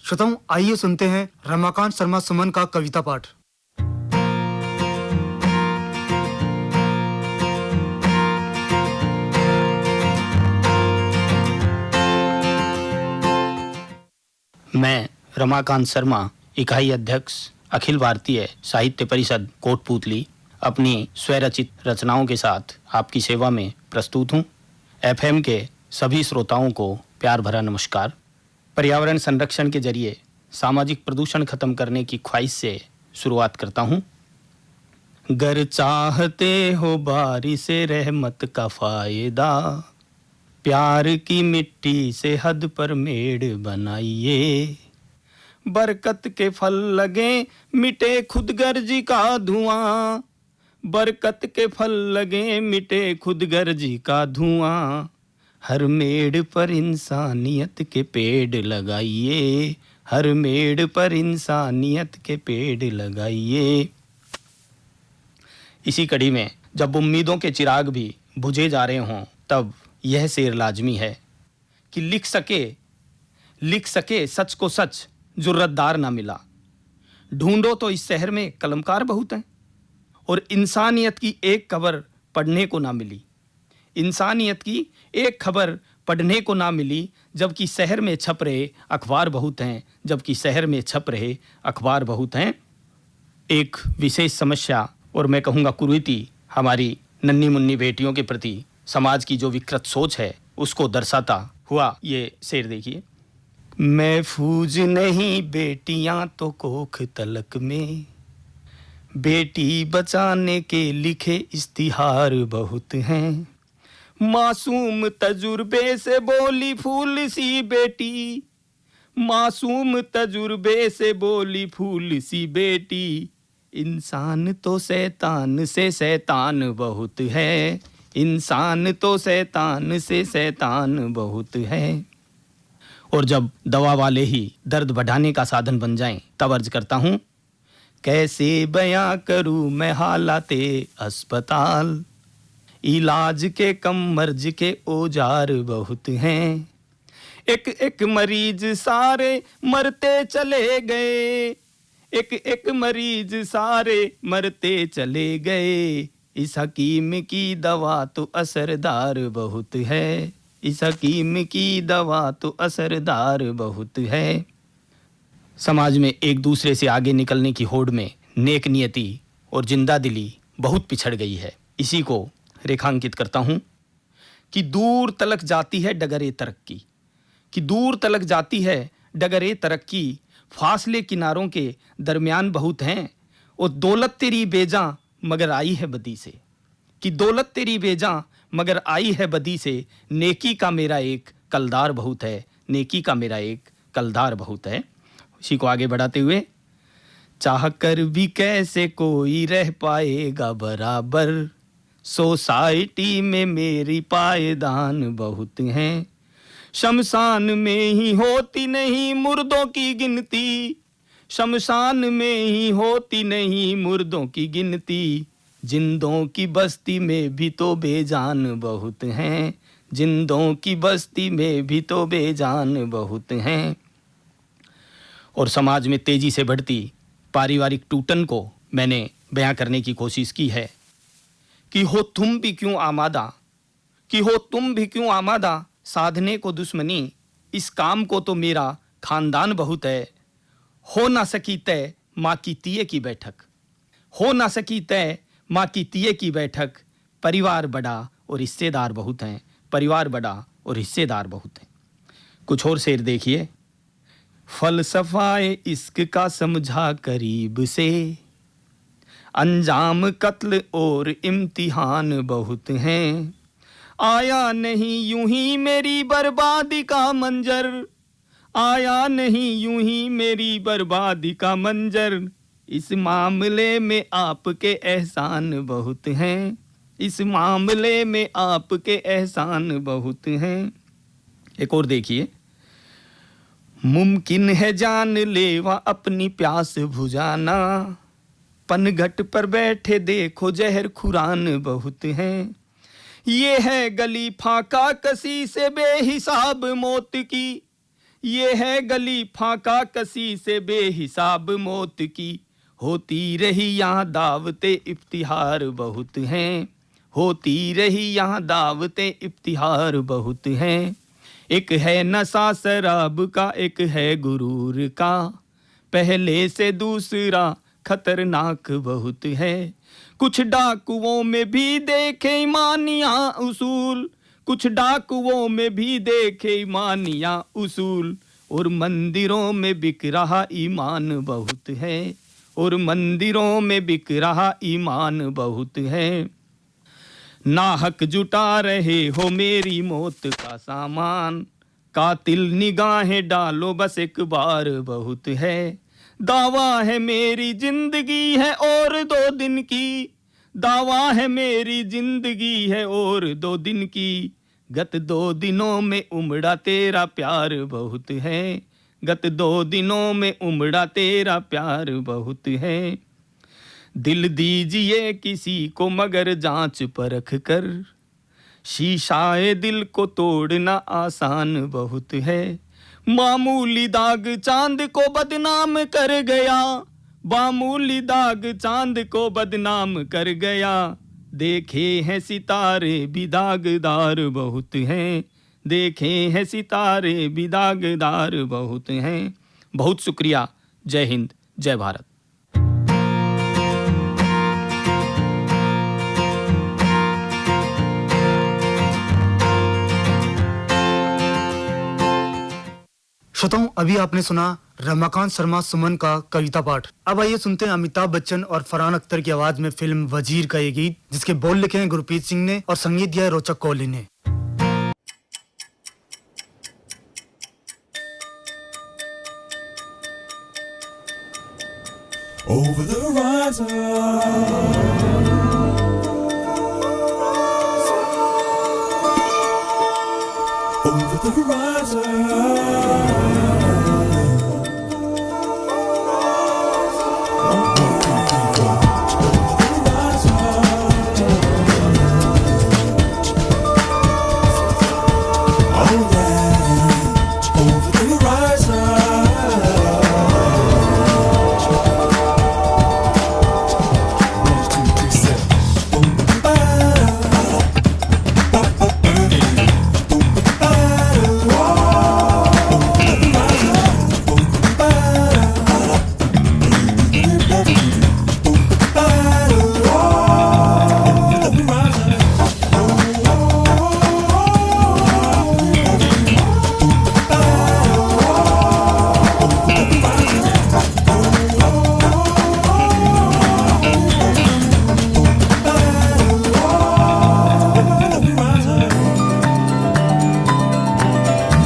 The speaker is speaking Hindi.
श्रोताओं, आइए सुनते हैं रमाकांत शर्मा सुमन का कविता पाठ। मैं रमाकांत शर्मा, इकाई अध्यक्ष, अखिल भारतीय साहित्य परिषद कोटपूतली, अपनी स्वरचित रचनाओं के साथ आपकी सेवा में प्रस्तुत हूँ। एफएम के सभी श्रोताओं को प्यार भरा नमस्कार। पर्यावरण संरक्षण के जरिए सामाजिक प्रदूषण खत्म करने की ख्वाहिश से शुरुआत करता हूँ। गर चाहते हो बारिश रहमत का फायदा, प्यार की मिट्टी से हद पर मेड़ बनाइए। बरकत के फल लगे मिटे खुद गर्जी का धुआं, बरकत के फल लगे मिटे खुद गर्जी का धुआं। हर मेड़ पर इंसानियत के पेड़ लगाइए, हर मेड़ पर इंसानियत के पेड़ लगाइए। इसी कड़ी में जब उम्मीदों के चिराग भी बुझे जा रहे हों, तब यह शेर लाजमी है कि लिख सके सच को सच जुर्रतदार ना मिला। ढूंढो तो इस शहर में कलमकार बहुत हैं और इंसानियत की एक खबर पढ़ने को ना मिली। इंसानियत की एक खबर पढ़ने को ना मिली, जबकि शहर में छप रहे अखबार बहुत हैं, जबकि शहर में छप रहे अखबार बहुत हैं। एक विशेष समस्या और मैं कहूँगा कुरीति हमारी नन्ही मुन्नी बेटियों के प्रति समाज की जो विकृत सोच है उसको दर्शाता हुआ ये शेर देखिए। महफूज नहीं बेटियां तो कोख तलक में, बेटी बचाने के लिखे इश्तिहार बहुत हैं। मासूम तजुर्बे से बोली फूल सी बेटी, मासूम तजुर्बे से बोली फूल सी बेटी। इंसान तो शैतान से शैतान बहुत है, इंसान तो शैतान से शैतान बहुत है। और जब दवा वाले ही दर्द बढ़ाने का साधन बन जाएं, तब अर्ज करता हूँ, कैसे बयां करूँ मैं हालाते अस्पताल, इलाज के कम मर्ज के औजार बहुत हैं। एक एक मरीज सारे मरते चले गए, एक एक मरीज सारे मरते चले गए। इस हकीम की दवा तो असरदार बहुत है, इस हकीम की दवा तो असरदार बहुत है। समाज में एक दूसरे से आगे निकलने की होड़ में नेक नियति और जिंदा दिली बहुत पिछड़ गई है। इसी को रेखांकित करता हूँ कि दूर तलक जाती है डगरे तरक्की, कि दूर तलक जाती है डगरे तरक्की। फासले किनारों के दरमियान बहुत हैं और दौलत तेरी बेजां मगर आई है बदी से, कि दौलत तेरी बेजां मगर आई है बदी से। नेकी का मेरा एक कलदार बहुत है, नेकी का मेरा एक कलदार बहुत है। इसी को आगे बढ़ाते हुए, चाह कर भी कैसे कोई रह पाएगा बराबर, सोसाइटी में मेरी पायदान बहुत हैं। शमशान में ही होती नहीं मुर्दों की गिनती, शमशान में ही होती नहीं मुर्दों की गिनती। जिंदों की बस्ती में भी तो बेजान बहुत हैं, जिंदों की बस्ती में भी तो बेजान बहुत हैं। और समाज में तेजी से बढ़ती पारिवारिक टूटन को मैंने बयां करने की कोशिश की है कि हो तुम भी क्यों आमादा, कि हो तुम भी क्यों आमादा साधने को दुश्मनी। इस काम को तो मेरा खानदान बहुत है। हो ना सकी तय माँ की तिये की बैठक, हो ना सकी तय माँ की तिये की बैठक। परिवार बड़ा और हिस्सेदार बहुत हैं, परिवार बड़ा और हिस्सेदार बहुत हैं। कुछ और शेर देखिए। फलसफाए इश्क का समझा करीब से, अंजाम कत्ल और इम्तिहान बहुत हैं। आया नहीं यूं ही मेरी बर्बादी का मंजर, आया नहीं यूं ही मेरी बर्बादी का मंजर। इस मामले में आपके एहसान बहुत हैं, इस मामले में आपके एहसान बहुत हैं। एक और देखिए। मुमकिन है जान लेवा अपनी प्यास बुझाना, पनघट पर बैठे देखो जहर खुरान बहुत हैं। ये है गली फाका कसी से बेहिसाब मौत की, ये है गली फाका कसी से बेहिसाब मौत की, होती रही यहाँ दावते इफ्तिहार बहुत हैं, होती रही यहाँ दावते इफ्तिहार बहुत हैं। एक है नशा शराब का, एक है गुरूर का, पहले से दूसरा खतरनाक बहुत है। कुछ डाकुओं में भी देखे ईमानिया उसूल, कुछ डाकुओं में भी देखे ईमानिया उसूल, और मंदिरों में बिक रहा ईमान बहुत है, और मंदिरों में बिक रहा ईमान बहुत है। नाहक जुटा रहे हो मेरी मौत का सामान, कातिल निगाहें डालो बस एक बार बहुत है। दावा है मेरी जिंदगी है और 2 दिन की, दावा है मेरी जिंदगी है और 2 दिन की, गत 2 दिनों में उमड़ा तेरा प्यार बहुत है, गत 2 दिनों में उमड़ा तेरा प्यार बहुत है। दिल दीजिए किसी को मगर जांच परख कर, शीशाए दिल को तोड़ना आसान बहुत है। मामूली दाग चांद को बदनाम कर गया, मामूली दाग चांद को बदनाम कर गया, देखे हैं सितारे भी दागदार बहुत हैं, देखे हैं सितारे भी दागदार बहुत हैं। बहुत शुक्रिया। जय हिंद, जय भारत। श्रोताओं, अभी आपने सुना रमाकांत शर्मा सुमन का कविता पाठ। अब आइए सुनते हैं अमिताभ बच्चन और फरहान अख्तर की आवाज में फिल्म वजीर का ये गीत, जिसके बोल लिखे हैं गुरप्रीत सिंह ने और संगीत दिया है रोचक कोहली ने। Over the horizon, over the horizon. Over